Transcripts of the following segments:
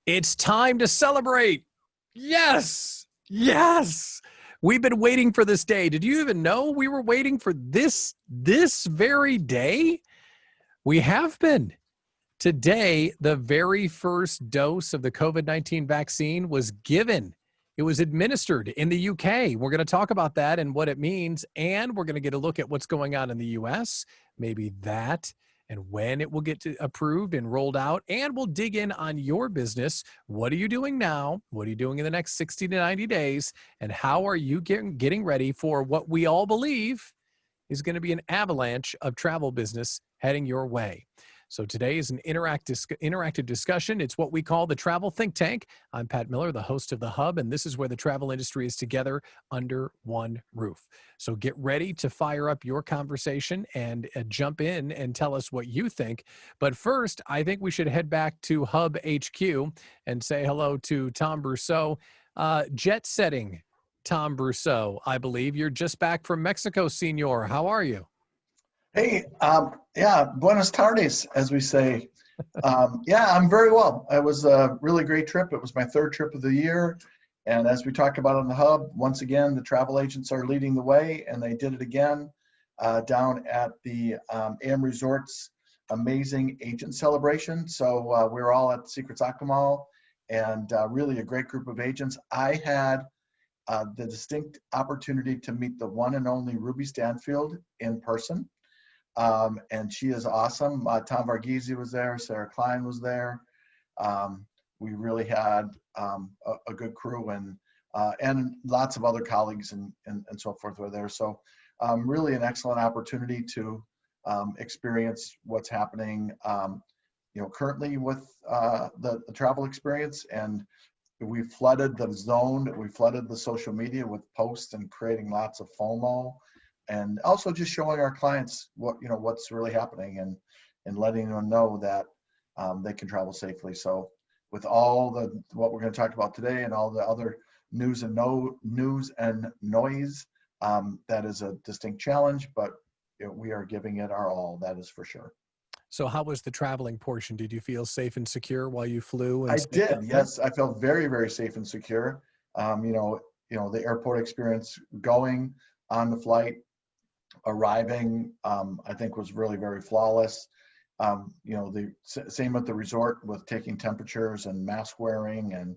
It's time to celebrate. Yes. Yes. We've been waiting for this day. Did you even know we were waiting for this very day? We have been. Today, the very first dose of the COVID-19 vaccine was given. It was administered in the UK. We're going to talk about that and what it means, and we're going to get a look at what's going on in the US, maybe that, and when it will get approved and rolled out. And we'll dig in on your business. What are you doing now? What are you doing in the next 60 to 90 days? And how are you getting ready for what we all believe is going to be an avalanche of travel business heading your way? So today is an interactive discussion. It's what we call the Travel Think Tank. I'm Pat Miller, the host of The Hub, and this is where the travel industry is together under one roof. So get ready to fire up your conversation and jump in and tell us what you think. But first, I think we should head back to Hub HQ and say hello to Tom Brousseau. Jet setting, Tom Brousseau, I believe. You're just back from Mexico, senor. How are you? Hey, yeah, buenas tardes, as we say. Yeah, I'm very well. It was a really great trip. It was my third trip of the year. And as we talked about on the Hub, once again, the travel agents are leading the way, and they did it again down at the AM Resorts amazing agent celebration. So we were all at Secrets Aquamal, and really a great group of agents. I had the distinct opportunity to meet the one and only Ruby Stanfield in person. And she is awesome. Tom Varghese was there. Sarah Klein was there. We really had a good crew, and lots of other colleagues and so forth were there. So really an excellent opportunity to experience what's happening currently with the travel experience. And we flooded the zone, we flooded the social media with posts and creating lots of FOMO. And also just showing our clients what's really happening and letting them know that they can travel safely. So with all what we're going to talk about today and all the other news and noise, that is a distinct challenge, but we are giving it our all. That is for sure. So how was the traveling portion? Did you feel safe and secure while you flew? I did. Yes, I felt very, very safe and secure. The airport experience, going on the flight, arriving, I think was really very flawless. The same at the resort with taking temperatures and mask wearing and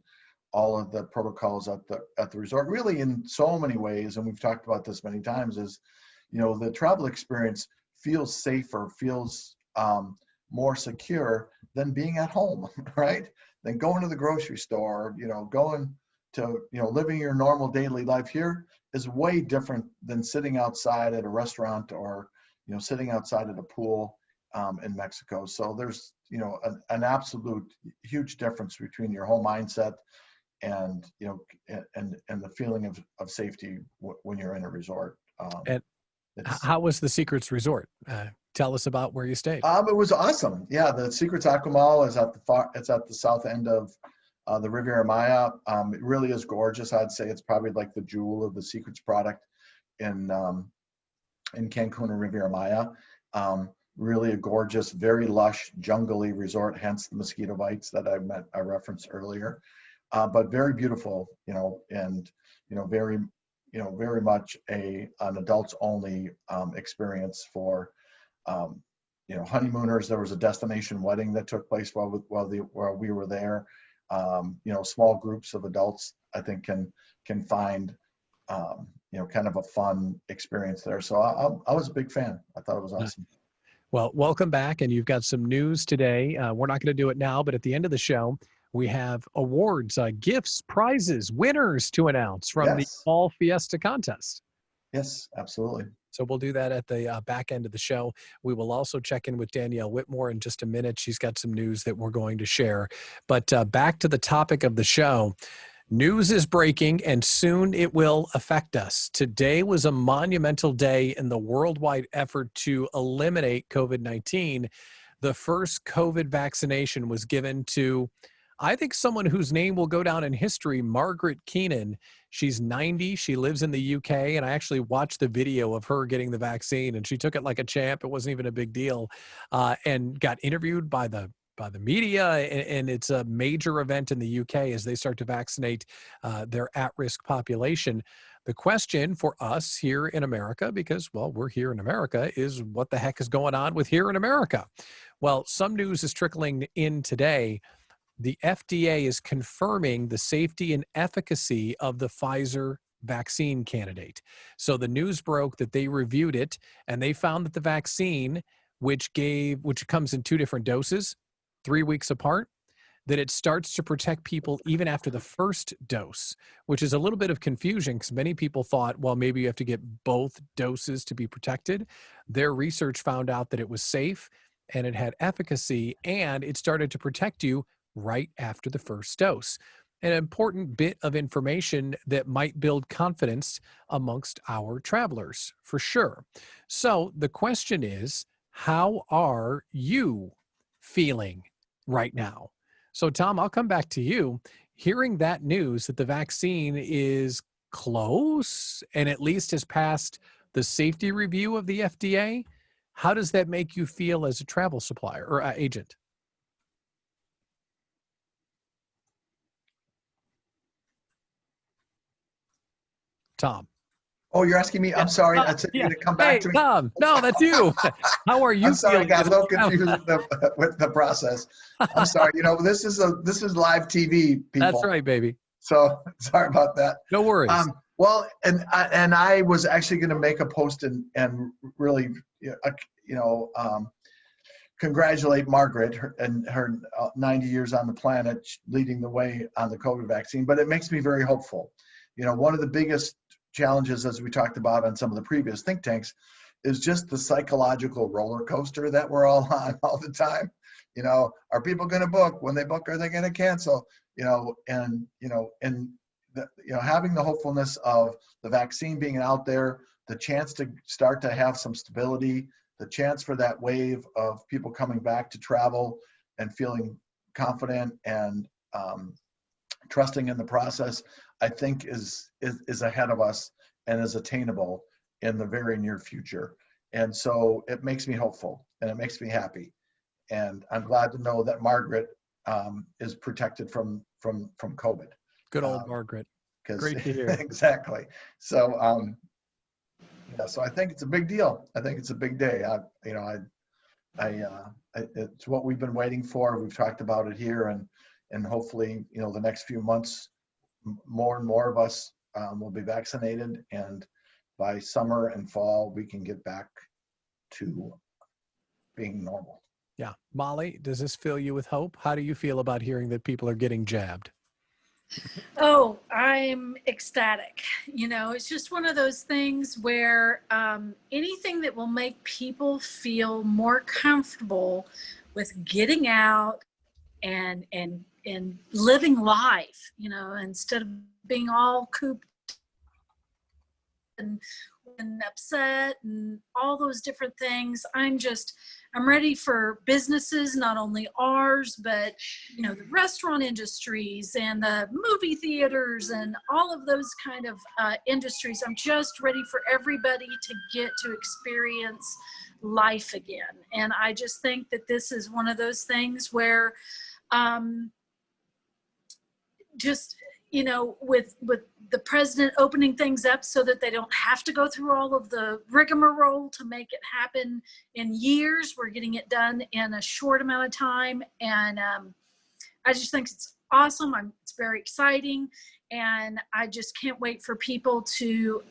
all of the protocols at the resort. Really, in so many ways, and we've talked about this many times, is the travel experience feels safer, feels more secure than being at home, right? Than going to the grocery store, going to living your normal daily life here is way different than sitting outside at a restaurant or sitting outside at a pool in Mexico. So there's an absolute huge difference between your whole mindset and and the feeling of safety when you're in a resort. And how was the Secrets Resort? Tell us about where you stayed. It was awesome. Yeah, the Secrets Aquamal is it's at the south end of the Riviera Maya. It really is gorgeous. I'd say it's probably like the jewel of the Secrets product in Cancun and Riviera Maya. Really a gorgeous, very lush, jungly resort, hence the mosquito bites that I referenced earlier. But very beautiful, and very much an adults only experience for honeymooners. There was a destination wedding that took place while we were there. Small groups of adults, I think, can find kind of a fun experience there. So I was a big fan. I thought it was awesome. Well, welcome back, and you've got some news today. We're not going to do it now, but at the end of the show, we have awards, gifts, prizes, winners to announce from the Fall Fiesta contest. Yes, absolutely. So we'll do that at the back end of the show. We will also check in with Danielle Whitmore in just a minute. She's got some news that we're going to share. But back to the topic of the show. News is breaking, and soon it will affect us. Today was a monumental day in the worldwide effort to eliminate COVID-19. The first COVID vaccination was given to, I think, someone whose name will go down in history, Margaret Keenan. She's 90. She lives in the UK, and I actually watched the video of her getting the vaccine, and she took it like a champ. It wasn't even a big deal, and got interviewed by the by the media, and it's a major event in the UK as they start to vaccinate their at-risk population. The question for us here in America, because, well, we're here in America, is what the heck is going on with here in America? Well, some news is trickling in today. The FDA is confirming the safety and efficacy of the Pfizer vaccine candidate. So the news broke that they reviewed it and they found that the vaccine, which comes in 2 different doses, 3 weeks apart, that it starts to protect people even after the first dose, which is a little bit of confusion because many people thought, well, maybe you have to get both doses to be protected. Their research found out that it was safe and it had efficacy and it started to protect you right after the first dose. An important bit of information that might build confidence amongst our travelers, for sure. So the question is, how are you feeling right now? So, Tom, I'll come back to you. Hearing that news that the vaccine is close and at least has passed the safety review of the FDA, how does that make you feel as a travel supplier or agent? Tom. Oh, you're asking me? Yeah. I'm sorry. I said you're Yeah. going to come Hey, back to me. Tom. No, that's you. How are you I'm sorry, I feeling got as a a little traveler? confused with the process. I'm sorry. This is live TV, That's people. right, baby. So sorry about that. No worries. Well, and I was actually going to make a post and really, congratulate Margaret and her 90 years on the planet, leading the way on the COVID vaccine. But it makes me very hopeful. One of the biggest challenges, as we talked about on some of the previous think tanks, is just the psychological roller coaster that we're all on all the time. Are people going to book? When they book, are they going to cancel? Having the hopefulness of the vaccine being out there, the chance to start to have some stability, the chance for that wave of people coming back to travel and feeling confident and trusting in the process, I think is ahead of us and is attainable in the very near future. And so it makes me hopeful and it makes me happy. And I'm glad to know that Margaret is protected from COVID. Good old Margaret. Great to hear. Exactly. So, so I think it's a big deal. I think it's a big day. It's what we've been waiting for. We've talked about it here, and hopefully, the next few months, more and more of us will be vaccinated, and by summer and fall, we can get back to being normal. Yeah. Molly, does this fill you with hope? How do you feel about hearing that people are getting jabbed? Oh, I'm ecstatic. It's just one of those things where anything that will make people feel more comfortable with getting out and living life, instead of being all cooped and upset and all those different things. I'm ready for businesses, not only ours, but the restaurant industries and the movie theaters and all of those kind of industries. I'm just ready for everybody to get to experience life again. And I just think that this is one of those things where with the president opening things up so that they don't have to go through all of the rigmarole to make it happen in years. We're getting it done in a short amount of time. And I just think it's awesome. It's very exciting. And I just can't wait for people to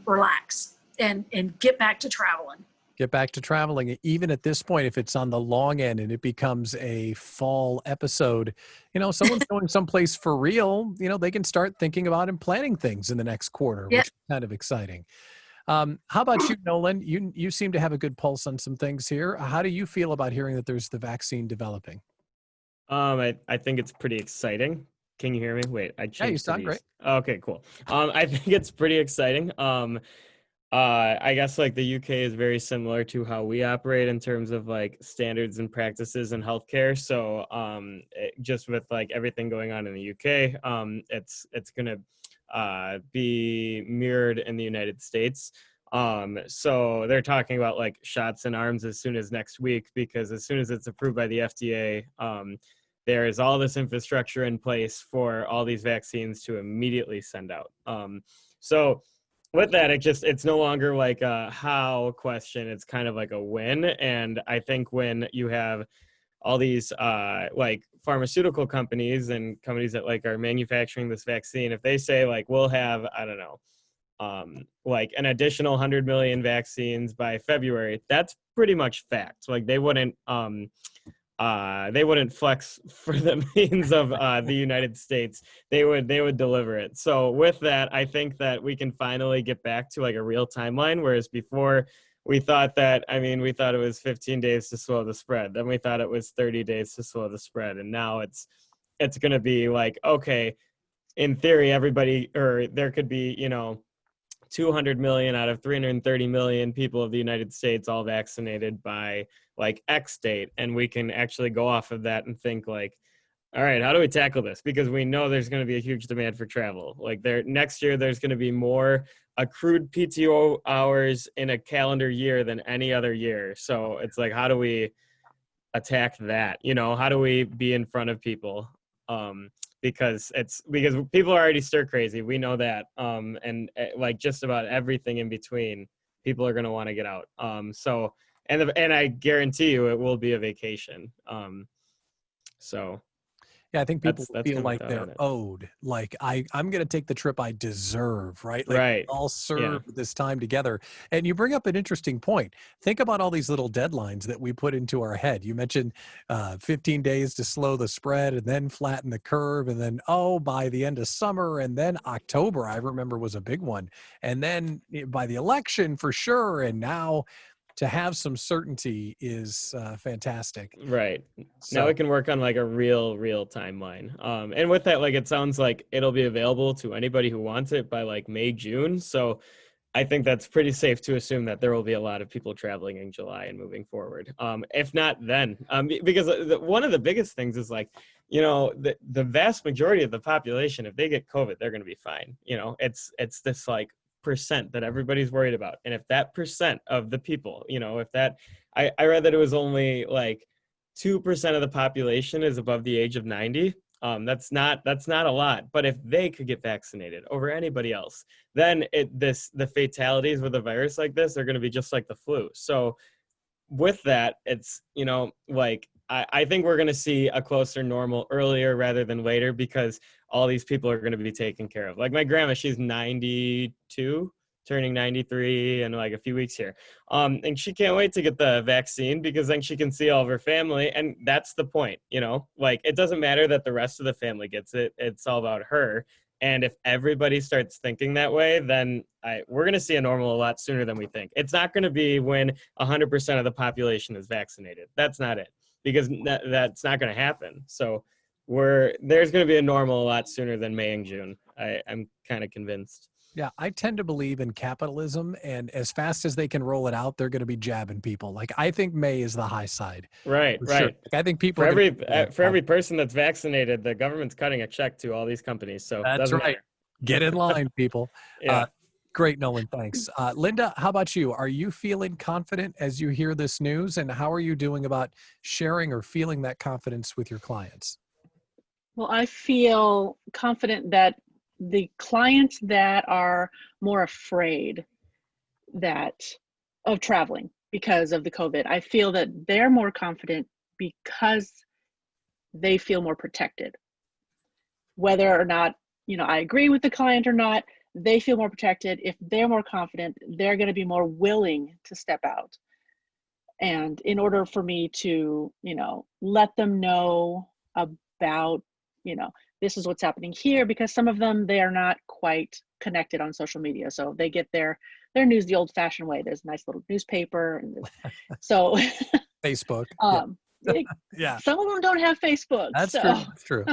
relax and get back to traveling. Get back to traveling. Even at this point, if it's on the long end and it becomes a fall episode, someone's going someplace for real, they can start thinking about and planning things in the next quarter, Yeah. which is kind of exciting. How about you, Nolan? You seem to have a good pulse on some things here. How do you feel about hearing that there's the vaccine developing? I think it's pretty exciting. Can you hear me? Wait, I changed. Yeah, you sound great. Okay, cool. I think it's pretty exciting. I guess like the UK is very similar to how we operate in terms of like standards and practices in healthcare. So just with like everything going on in the UK, it's gonna be mirrored in the United States. So they're talking about like shots in arms as soon as next week, because as soon as it's approved by the FDA, there is all this infrastructure in place for all these vaccines to immediately send out. So with that, it's no longer like a how question, it's kind of like a when. And I think when you have all these like pharmaceutical companies and companies that like are manufacturing this vaccine, if they say like we'll have, I don't know, like an additional 100 million vaccines by February, that's pretty much fact. Like they wouldn't flex for the means of the United States. They would deliver it. So with that, I think that we can finally get back to like a real timeline. Whereas before we thought it was 15 days to slow the spread. Then we thought it was 30 days to slow the spread. And now it's going to be like, okay, in theory, everybody, or there could be, 200 million out of 330 million people of the United States all vaccinated by like X date. And we can actually go off of that and think like, all right, how do we tackle this? Because we know there's going to be a huge demand for travel. Like next year, there's going to be more accrued PTO hours in a calendar year than any other year. So it's like, how do we attack that? How do we be in front of people? Because people are already stir crazy. We know that. And like just about everything in between, people are going to want to get out. So, and I guarantee you it will be a vacation. So Yeah, I think people that's feel kind of my like thought they're on it. owed. Like I'm going to take the trip I deserve, right? Like Right. we all serve this time together. And you bring up an interesting point. Think about all these little deadlines that we put into our head. You mentioned 15 days to slow the spread and then flatten the curve. And then, by the end of summer and then October, I remember was a big one. And then by the election for sure. And now to have some certainty is fantastic. Right. So, Now we can work on like a real timeline. And with that, like, it sounds like it'll be available to anybody who wants it by like May, June. So I think that's pretty safe to assume that there will be a lot of people traveling in July and moving forward. If not then, because one of the biggest things is like, the vast majority of the population, if they get COVID, they're going to be fine. It's this like percent that everybody's worried about. And if that percent of the people, if that, I read that it was only like 2% of the population is above the age of 90. That's not a lot, but if they could get vaccinated over anybody else, then the fatalities with a virus like this are going to be just like the flu. So with that, it's, like, I think we're going to see a closer normal earlier rather than later, because all these people are going to be taken care of. Like my grandma, she's 92, turning 93 in like a few weeks here. And she can't wait to get the vaccine, because then she can see all of her family. And that's the point, like it doesn't matter that the rest of the family gets it. It's all about her. And if everybody starts thinking that way, then we're going to see a normal a lot sooner than we think. It's not going to be when 100% of the population is vaccinated. That's not it, because that's not going to happen. So there's going to be a normal a lot sooner than May and June. I'm kind of convinced. yeah, I tend to believe in capitalism, and as fast as they can roll it out, they're going to be jabbing people. Like I think May is the high side. Right, For right. sure. Like, I think people For are every person that's vaccinated, the government's cutting a check to all these companies. So That's doesn't right. matter. Get in line, people. Yeah. Great, Nolan. Thanks. Linda, how about you? Are you feeling confident as you hear this news, and how are you doing about sharing or feeling that confidence with your clients? Well, I feel confident that the clients that are more afraid of traveling because of the COVID, I feel that they're more confident because they feel more protected. Whether or not, I agree with the client or not, they feel more protected. If they're more confident, they're going to be more willing to step out. And in order for me to, let them know about, this is what's happening here, because some of them, they are not quite connected on social media. So they get their news the old fashioned way. There's a nice little newspaper. And so Facebook. Yeah. Some of them don't have Facebook. That's so. true. That's true.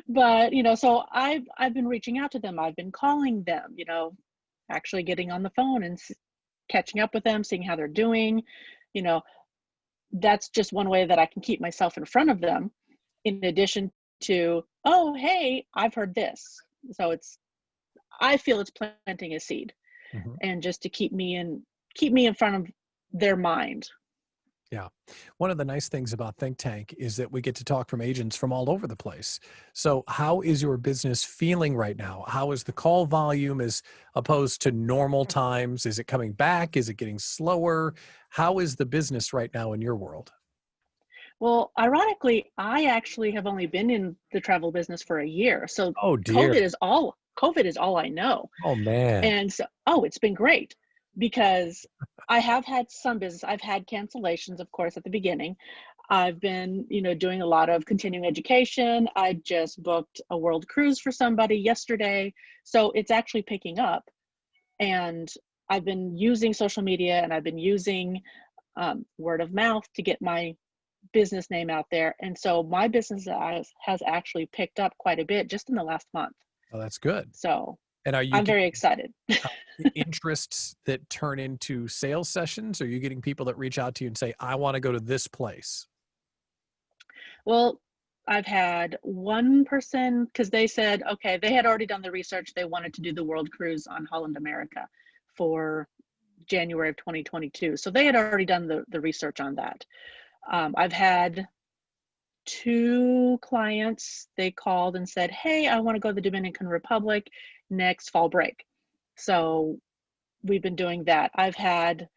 But, so I've been reaching out to them. I've been calling them, actually getting on the phone and catching up with them, seeing how they're doing. That's just one way that I can keep myself in front of them, in addition to, oh, hey, I've heard this. So I feel it's planting a seed. and just to keep me in front of their mind. Yeah. One of the nice things about Think Tank is that we get to talk from agents from all over the place. So how is your business feeling right now? How is the call volume as opposed to normal times? Is it coming back? Is it getting slower? How is the business right now in your world? Well, ironically, I actually have only been in the travel business for a year. So Oh dear. COVID is all I know. Oh man. And so, it's been great because I have had some business. I've had cancellations, of course, at the beginning. I've been, doing a lot of continuing education. I just booked a world cruise for somebody yesterday. So it's actually picking up. And I've been using social media, and I've been using word of mouth to get my business name out there. And so my business has actually picked up quite a bit just in the last month. Oh, that's good. So And are you I'm very excited. interests that turn into sales sessions? Are you getting people that reach out to you and say, I want to go to this place? Well, I've had one person, because they said, okay, they had already done the research. They wanted to do the world cruise on Holland America for January of 2022. So they had already done the research on that. I've had 2 clients, they called and said, hey, I want to go to the Dominican Republic next fall break. So we've been doing that. I had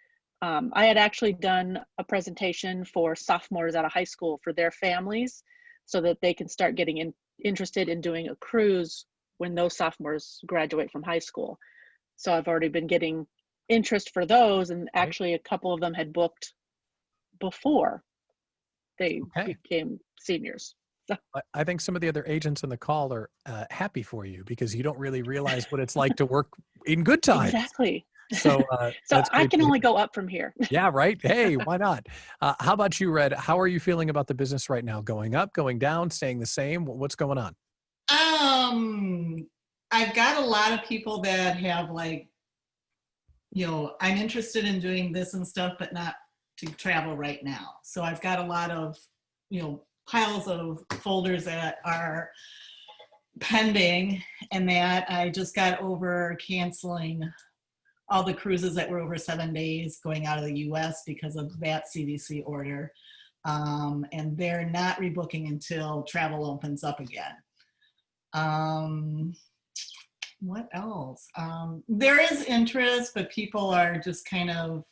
actually done a presentation for sophomores out of high school for their families so that they can start getting interested in doing a cruise when those sophomores graduate from high school. So I've already been getting interest for those, and actually a couple of them had booked before they became seniors. So. I think some of the other agents on the call are happy for you because you don't really realize what it's like to work in good times. Exactly. So, so I can only go up from here. Yeah, right. Hey, why not? How about you, Red? How are you feeling about the business right now? Going up, going down, staying the same? What's going on? I've got a lot of people that have I'm interested in doing this and stuff, but not to travel right now. So I've got a lot of, piles of folders that are pending, and that I just got over canceling all the cruises that were over 7 days going out of the US because of that CDC order. And they're not rebooking until travel opens up again. What else? There is interest, but people are just kind of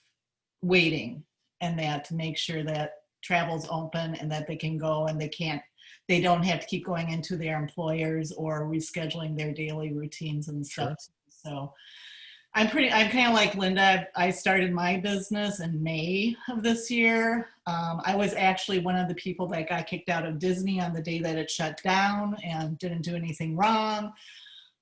waiting and that to make sure that travel's open and that they can go, and they don't have to keep going into their employers or rescheduling their daily routines and stuff. Sure. So I'm kind of like Linda. I started my business in May of this year. I was actually one of the people that got kicked out of Disney on the day that it shut down and didn't do anything wrong.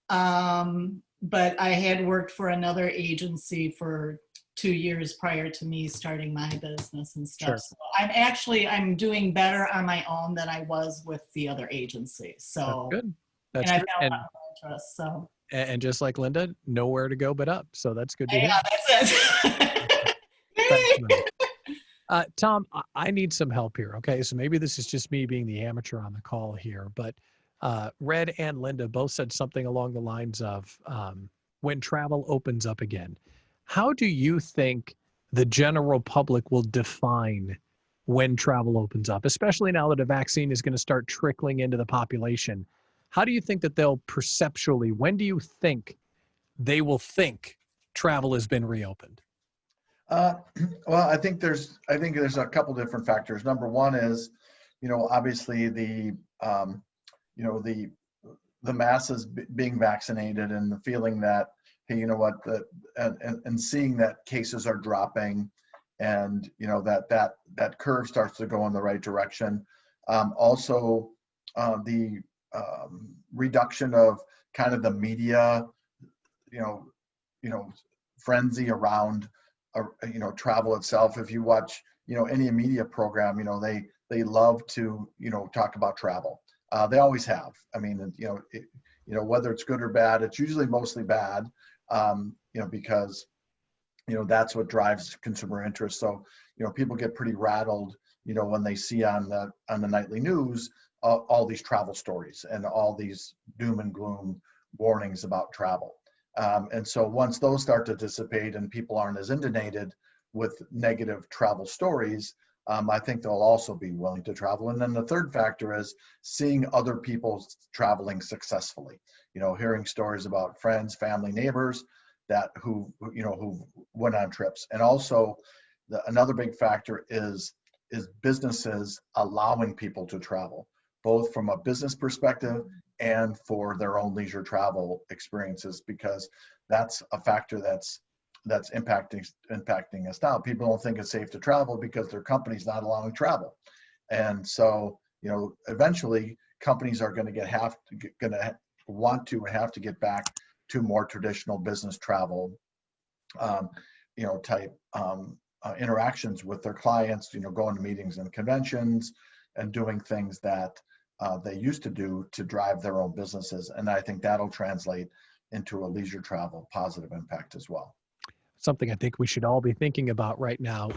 But I had worked for another agency for 2 years prior to me starting my business and stuff. Sure. So I'm doing better on my own than I was with the other agency. So that's good. That's and good. I've got a lot of interest. So And just like Linda, nowhere to go but up. So that's good to hear. Yeah, that's it. Tom, I need some help here. Okay. So maybe this is just me being the amateur on the call here, but Red and Linda both said something along the lines of when travel opens up again. How do you think the general public will define when travel opens up, especially now that a vaccine is going to start trickling into the population? How do you think that they'll perceptually, when do you think they will think travel has been reopened? Well, I think there's a couple different factors. Number one is, obviously the masses being vaccinated and the feeling that, hey, you know what, and seeing that cases are dropping, and that curve starts to go in the right direction. Also, the reduction of kind of the media, frenzy around travel itself. If you watch any media program, they love to talk about travel. They always have. I mean, whether it's good or bad, it's usually mostly bad, because that's what drives consumer interest. So people get pretty rattled when they see on the nightly news all these travel stories and all these doom and gloom warnings about travel. And so once those start to dissipate and people aren't as inundated with negative travel stories, I think they'll also be willing to travel. And then the third factor is seeing other people traveling successfully. You know, hearing stories about friends, family, neighbors that who went on trips. And also, another big factor is businesses allowing people to travel, both from a business perspective and for their own leisure travel experiences, because that's a factor that's impacting us now. People don't think it's safe to travel because their company's not allowing travel. And so, you know, eventually companies are going to want to and have to get back to more traditional business travel, type interactions with their clients, going to meetings and conventions and doing things that they used to do to drive their own businesses. And I think that'll translate into a leisure travel positive impact as well. Something I think we should all be thinking about right now.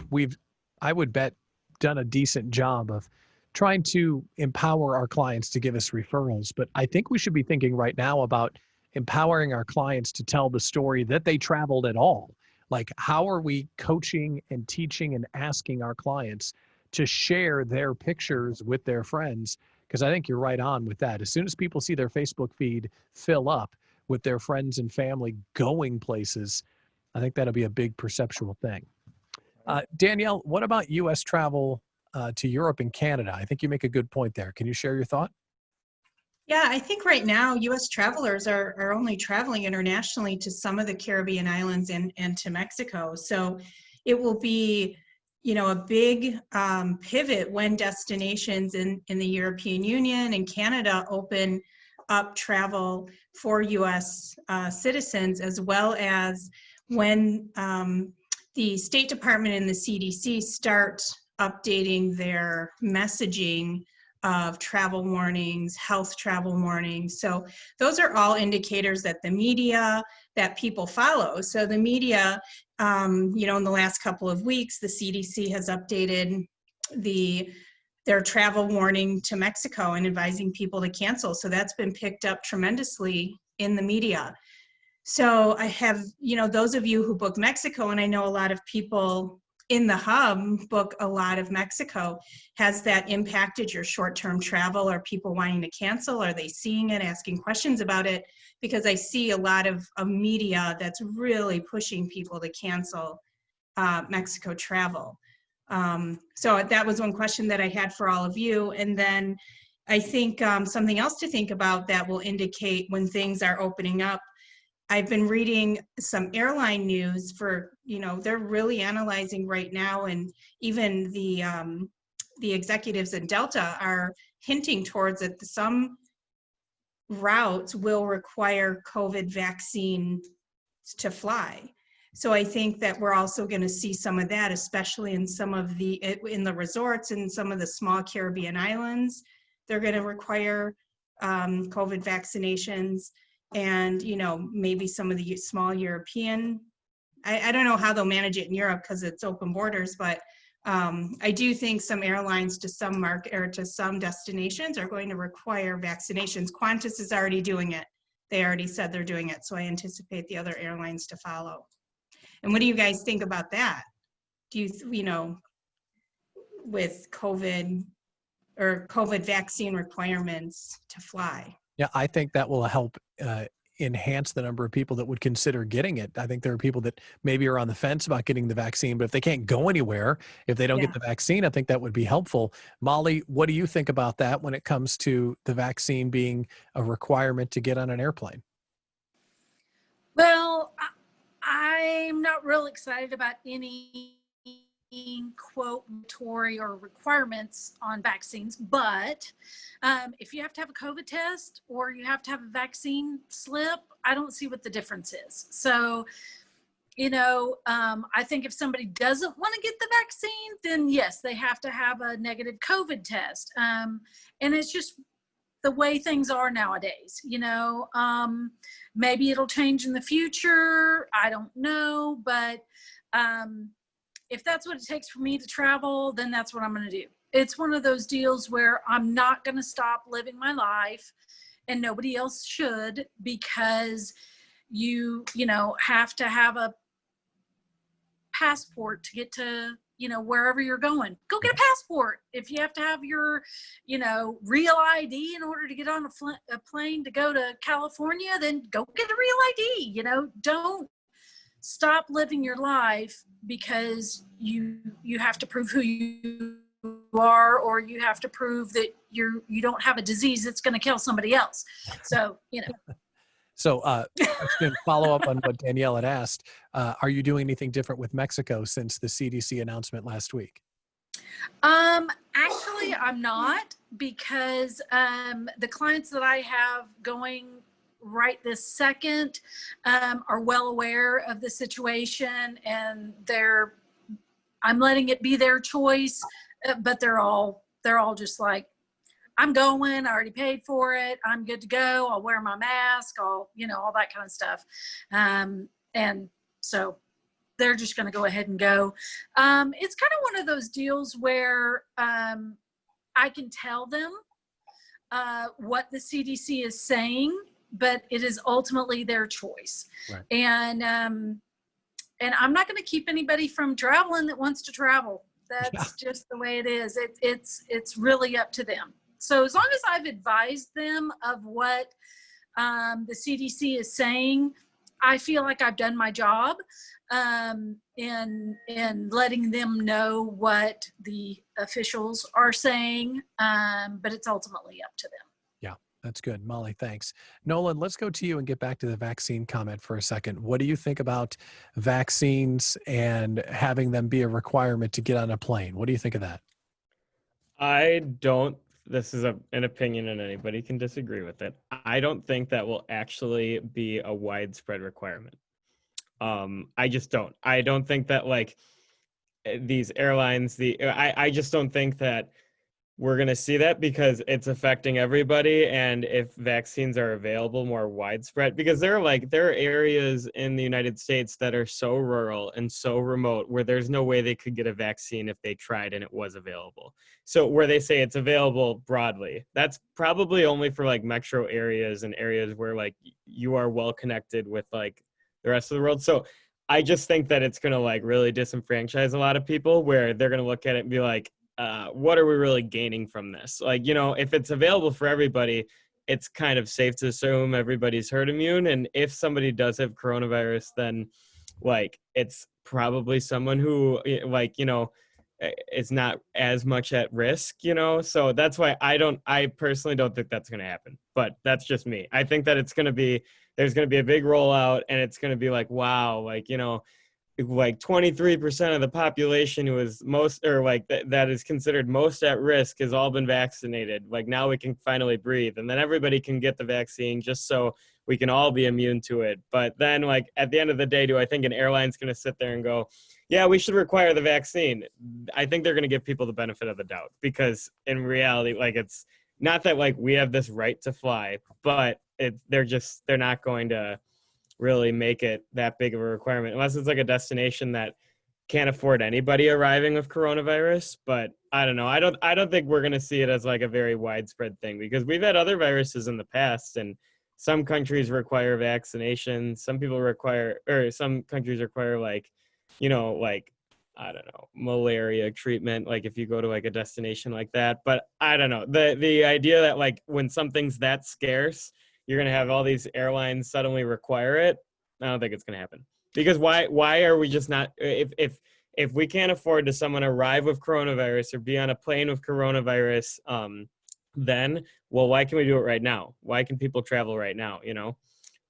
I would bet, done a decent job of trying to empower our clients to give us referrals, but I think we should be thinking right now about empowering our clients to tell the story that they traveled at all. Like, how are we coaching and teaching and asking our clients to share their pictures with their friends? Because I think you're right on with that. As soon as people see their Facebook feed fill up with their friends and family going places, I think that'll be a big perceptual thing. Danielle, what about U.S. travel to Europe and Canada? I think you make a good point there. Can you share your thought? Yeah, I think right now U.S. travelers are only traveling internationally to some of the Caribbean islands and to Mexico. So it will be, a big pivot when destinations in the European Union and Canada open up travel for U.S. Citizens, as well as when the State Department and the CDC start updating their messaging of travel warnings, health travel warnings. So those are all indicators that the media, that people follow. So the media, in the last couple of weeks, the CDC has updated their travel warning to Mexico and advising people to cancel. So that's been picked up tremendously in the media. So I have, those of you who book Mexico, and I know a lot of people in the hub book a lot of Mexico. Has that impacted your short-term travel? Are people wanting to cancel? Are they seeing it, asking questions about it? Because I see a lot of media that's really pushing people to cancel Mexico travel. So that was one question that I had for all of you. And then I think something else to think about that will indicate when things are opening up. I've been reading some airline news for, they're really analyzing right now, and even the executives in Delta are hinting towards that some routes will require COVID vaccine to fly. So I think that we're also going to see some of that, especially in in the resorts and some of the small Caribbean islands. They're going to require COVID vaccinations. And, maybe some of the small European, I don't know how they'll manage it in Europe because it's open borders, but I do think some airlines to some to some destinations are going to require vaccinations. Qantas is already doing it. They already said they're doing it. So I anticipate the other airlines to follow. And what do you guys think about that? Do you, with COVID or COVID vaccine requirements to fly? Yeah, I think that will help enhance the number of people that would consider getting it. I think there are people that maybe are on the fence about getting the vaccine, but if they can't go anywhere, if they don't get the vaccine, I think that would be helpful. Molly, what do you think about that when it comes to the vaccine being a requirement to get on an airplane? Well, I'm not real excited about any quote mandatory or requirements on vaccines, but if you have to have a COVID test or you have to have a vaccine slip, I don't see what the difference is. So, I think if somebody doesn't want to get the vaccine, then yes, they have to have a negative COVID test. And it's just the way things are nowadays, maybe it'll change in the future. I don't know, but if that's what it takes for me to travel, then that's what I'm going to do. It's one of those deals where I'm not going to stop living my life, and nobody else should, because you know, have to have a passport to get to, you know, wherever you're going. Go get a passport. If you have to have your, you know, real ID in order to get on a plane to go to California, then go get a real ID. You know, don't stop living your life because you have to prove who you are, or you have to prove that you don't have a disease that's going to kill somebody else. So, you know. So, question, follow up on what Danielle had asked. Are you doing anything different with Mexico since the CDC announcement last week? Actually, I'm not, because the clients that I have going right this second are well aware of the situation, and I'm letting it be their choice, but they're all just like, I'm going, I already paid for it, I'm good to go, I'll wear my mask, I'll, you know, all that kind of stuff. And so they're just going to go ahead and go. It's kind of one of those deals where I can tell them what the CDC is saying, but it is ultimately their choice. Right. And I'm not going to keep anybody from traveling that wants to travel. That's just the way it is. It's really up to them. So as long as I've advised them of what the CDC is saying, I feel like I've done my job in letting them know what the officials are saying, but it's ultimately up to them. Yeah, that's good. Molly, thanks. Nolan, let's go to you and get back to the vaccine comment for a second. What do you think about vaccines and having them be a requirement to get on a plane? What do you think of that? This is an opinion and anybody can disagree with it. I don't think that will actually be a widespread requirement. I just don't. I don't think that like these airlines, I just don't think that we're going to see that, because it's affecting everybody. And if vaccines are available more widespread, because there are areas in the United States that are so rural and so remote where there's no way they could get a vaccine if they tried and it was available. So where they say it's available broadly, that's probably only for like metro areas and areas where like you are well connected with like the rest of the world. So I just think that it's going to like really disenfranchise a lot of people, where they're going to look at it and be like, what are we really gaining from this? Like, you know, if it's available for everybody, it's kind of safe to assume everybody's herd immune. And if somebody does have coronavirus, then like, it's probably someone who like, you know, is not as much at risk, you know? So that's why I personally don't think that's going to happen, but that's just me. I think that there's going to be a big rollout, and it's going to be like, wow, like, you know, like 23% of the population who is most, or like that is considered most at risk, has all been vaccinated. Like now we can finally breathe, and then everybody can get the vaccine just so we can all be immune to it. But then like at the end of the day, do I think an airline's going to sit there and go, yeah, we should require the vaccine? I think they're going to give people the benefit of the doubt, because in reality, like it's not that like we have this right to fly, but they're not going to really make it that big of a requirement, unless it's like a destination that can't afford anybody arriving with coronavirus. But I don't know. I don't think we're going to see it as like a very widespread thing, because we've had other viruses in the past, and some countries require vaccination. Some countries require like, you know, like, I don't know, malaria treatment, like if you go to like a destination like that. But I don't know, the idea that like when something's that scarce, you're going to have all these airlines suddenly require it, I don't think it's going to happen. Because why are we just not, if we can't afford to someone arrive with coronavirus or be on a plane with coronavirus, then, well, why can we do it right now? Why can people travel right now, you know?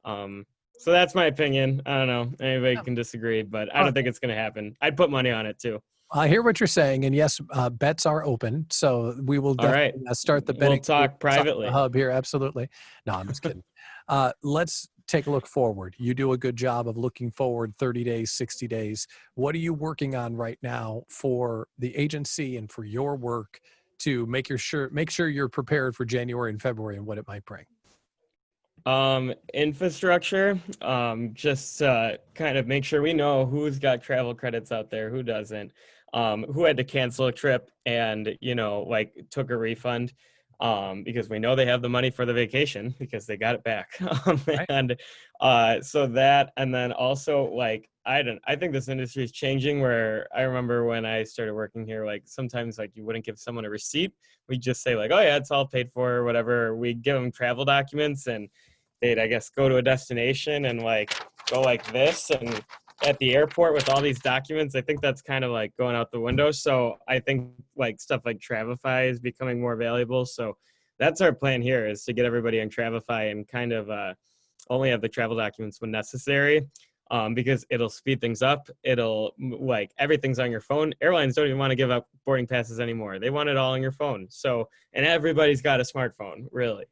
So that's my opinion. I don't know. Anybody can disagree, but I don't think it's going to happen. I'd put money on it too. I hear what you're saying, and yes, bets are open, so we will definitely start the betting. We'll talk privately. The hub here, absolutely. No, I'm just kidding. Let's take a look forward. You do a good job of looking forward 30 days, 60 days. What are you working on right now for the agency and for your work to make sure you're prepared for January and February and what it might bring? Infrastructure, just kind of make sure we know who's got travel credits out there, who doesn't, who had to cancel a trip and, you know, like took a refund. because we know they have the money for the vacation because they got it back. Right. And so that, and then also like, I think this industry is changing where I remember when I started working here, like sometimes like you wouldn't give someone a receipt. We just say like, oh yeah, it's all paid for or whatever. We give them travel documents and they'd, I guess, go to a destination and like go like this and at the airport with all these documents. I think that's kind of like going out the window. So I think like stuff like Travify is becoming more valuable. So that's our plan here, is to get everybody on Travify and kind of only have the travel documents when necessary, because it'll speed things up. It'll like everything's on your phone. Airlines don't even want to give up boarding passes anymore. They want it all on your phone. So, and everybody's got a smartphone, really.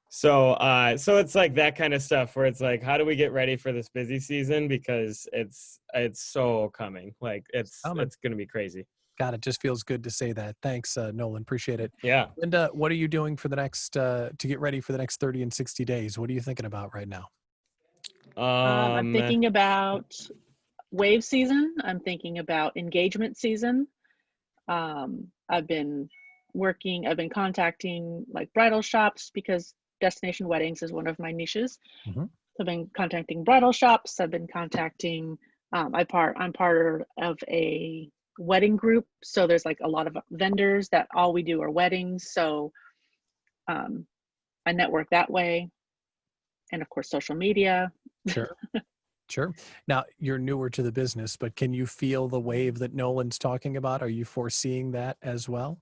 So it's like that kind of stuff where it's like, how do we get ready for this busy season? Because it's so coming. Like it's going to be crazy. God, it just feels good to say that. Thanks, Nolan. Appreciate it. Yeah. Linda, what are you doing for the next, to get ready for the next 30 and 60 days? What are you thinking about right now? I'm thinking about wave season. I'm thinking about engagement season. I've been contacting like bridal shops because destination weddings is one of my niches. Mm-hmm. I've been contacting bridal shops. I've been contacting, I'm part of a wedding group. So there's like a lot of vendors that all we do are weddings. So I network that way. And of course, social media. Sure. Sure. Now, you're newer to the business, but can you feel the wave that Nolan's talking about? Are you foreseeing that as well?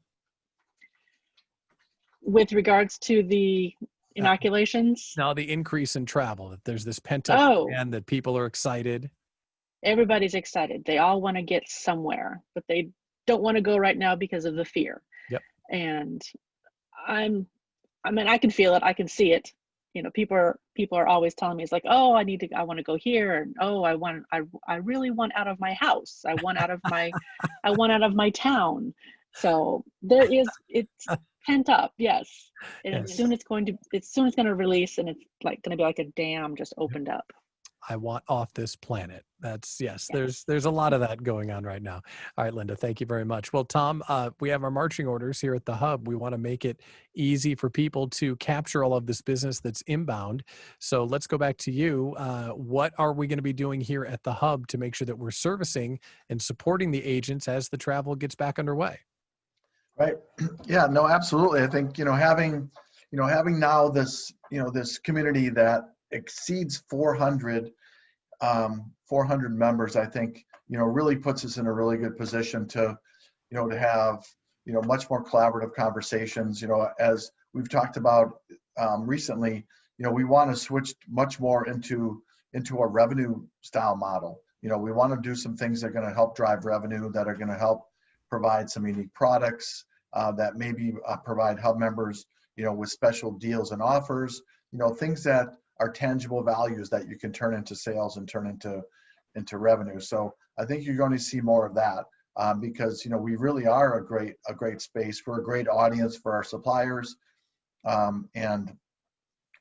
With regards to the inoculations? Now, the increase in travel, that there's this pent-up demand, that people are excited. Everybody's excited. They all want to get somewhere, but they don't want to go right now because of the fear. Yep. And I can feel it. I can see it. You know, people are always telling me, it's like, oh, I want to go here. And oh, I really want out of my house. I want out of my town. So it's pent up. Yes. And Yes. soon it's going to release, and it's like going to be like a dam just opened up. I want off this planet. Yes. There's a lot of that going on right now. All right, Linda, thank you very much. Well, Tom, we have our marching orders here at the Hub. We want to make it easy for people to capture all of this business that's inbound. So let's go back to you. What are we going to be doing here at the Hub to make sure that we're servicing and supporting the agents as the travel gets back underway? Right. Yeah, no, absolutely. I think, having now this, this community that exceeds 400 members, I think, really puts us in a really good position to, to have, much more collaborative conversations. As we've talked about recently, we want to switch much more into a revenue style model. We want to do some things that are going to help drive revenue, that are going to help provide some unique products, that maybe provide Hub members, with special deals and offers, things that are tangible values that you can turn into sales and turn into revenue. So I think you're going to see more of that because, we really are a great space. We're a great audience for our suppliers. And,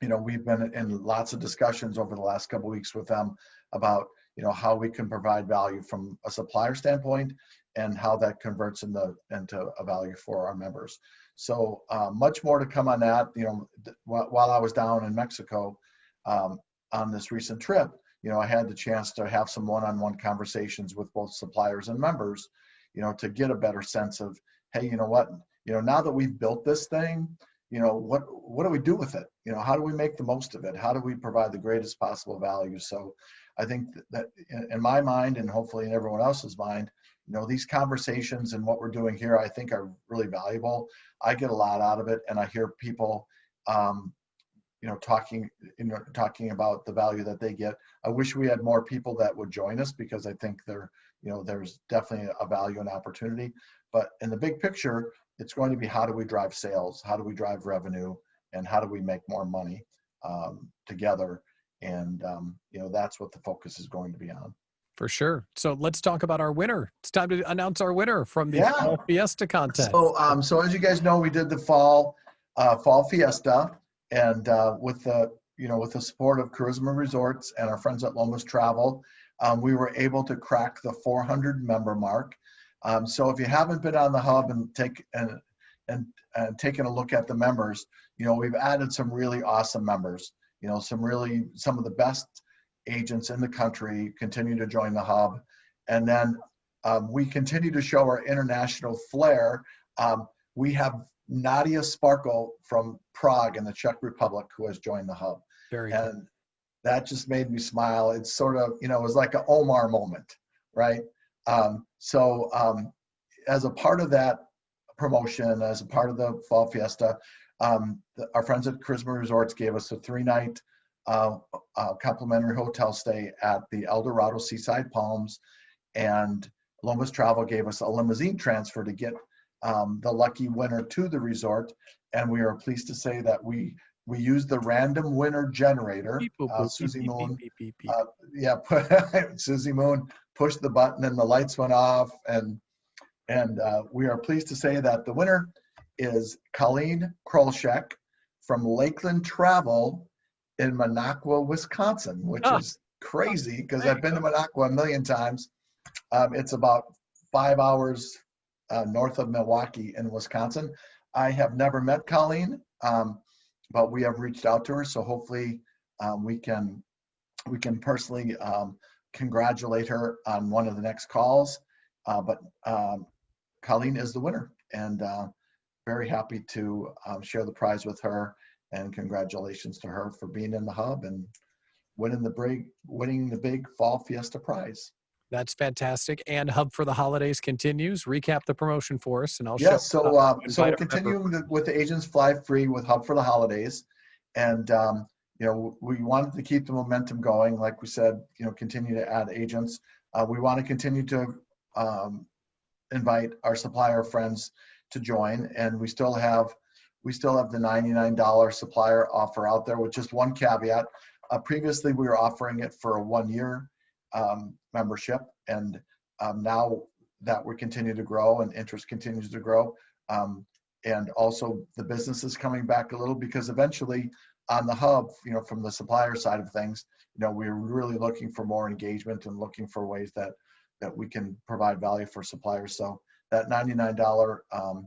we've been in lots of discussions over the last couple of weeks with them about, how we can provide value from a supplier standpoint and how that converts into a value for our members. So much more to come on that. While I was down in Mexico on this recent trip, I had the chance to have some one-on-one conversations with both suppliers and members, to get a better sense of, hey, you know what, now that we've built this thing, what do we do with it? How do we make the most of it? How do we provide the greatest possible value? So I think that in my mind, and hopefully in everyone else's mind, these conversations and what we're doing here, I think are really valuable. I get a lot out of it, and I hear people, talking about the value that they get. I wish we had more people that would join us because I think there's definitely a value and opportunity. But in the big picture, it's going to be, how do we drive sales? How do we drive revenue? And how do we make more money together? And that's what the focus is going to be on. For sure. So let's talk about our winner. It's time to announce our winner from the Fall Fiesta contest. So as you guys know, we did the Fall Fiesta, and with the support of Charisma Resorts and our friends at Lomas Travel, we were able to crack the 400 member mark. So if you haven't been on the Hub and and taken a look at the members, we've added some really awesome members. Some of the best agents in the country continue to join the hub. And then we continue to show our international flair. We have Nadia Sparkle from Prague in the Czech Republic who has joined the hub. Very cool. And that just made me smile. It's sort of, it was like an Omar moment, right? As a part of that promotion, as a part of the Fall Fiesta, our friends at Charisma Resorts gave us a 3-night complimentary hotel stay at the El Dorado Seaside Palms, and Lomas Travel gave us a limousine transfer to get the lucky winner to the resort. And we are pleased to say that we used the random winner generator. Susie Moon, Susie Moon pushed the button and the lights went off. And we are pleased to say that the winner is Colleen Krolshek from Lakeland Travel in Minocqua, Wisconsin, which is crazy because I've been to Minocqua a million times. It's about 5 hours north of Milwaukee in Wisconsin. I have never met Colleen, but we have reached out to her, so hopefully we can personally congratulate her on one of the next calls. But Colleen is the winner, and very happy to share the prize with her. And congratulations to her for being in the hub and winning the big Fall Fiesta prize. That's fantastic. And Hub for the Holidays continues. Recap the promotion for us, and I'll show. Yes, so continuing with the Agents Fly Free with Hub for the Holidays, and we wanted to keep the momentum going. Like we said, continue to add agents. We want to continue to invite our supplier friends to join, and we still have the $99 supplier offer out there with just one caveat. Previously, we were offering it for a 1-year membership, and now that we continue to grow and interest continues to grow, and also the business is coming back a little, because eventually on the hub, from the supplier side of things, we're really looking for more engagement and looking for ways that we can provide value for suppliers. So that $99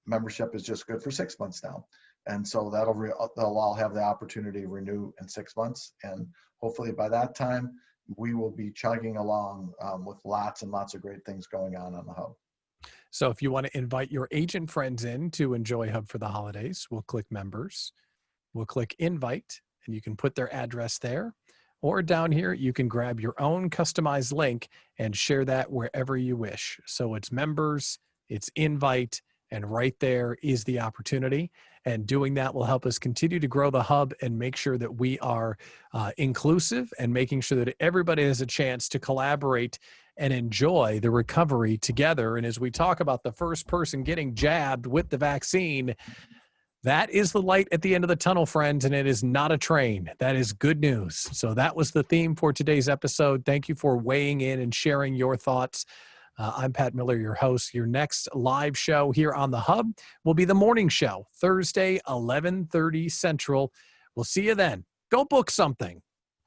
membership is just good for 6 months now. And so they'll all have the opportunity to renew in 6 months. And hopefully by that time, we will be chugging along with lots and lots of great things going on the hub. So if you want to invite your agent friends in to enjoy Hub for the Holidays, we'll click Members. We'll click Invite, and you can put their address there. Or down here, you can grab your own customized link and share that wherever you wish. So it's Members, it's Invite, and right there is the opportunity. And doing that will help us continue to grow the hub and make sure that we are inclusive, and making sure that everybody has a chance to collaborate and enjoy the recovery together. And as we talk about the first person getting jabbed with the vaccine, that is the light at the end of the tunnel, friends, and it is not a train. That is good news. So that was the theme for today's episode. Thank you for weighing in and sharing your thoughts. I'm Pat Miller, your host. Your next live show here on the Hub will be the morning show, Thursday, 11:30 Central. We'll see you then. Go book something.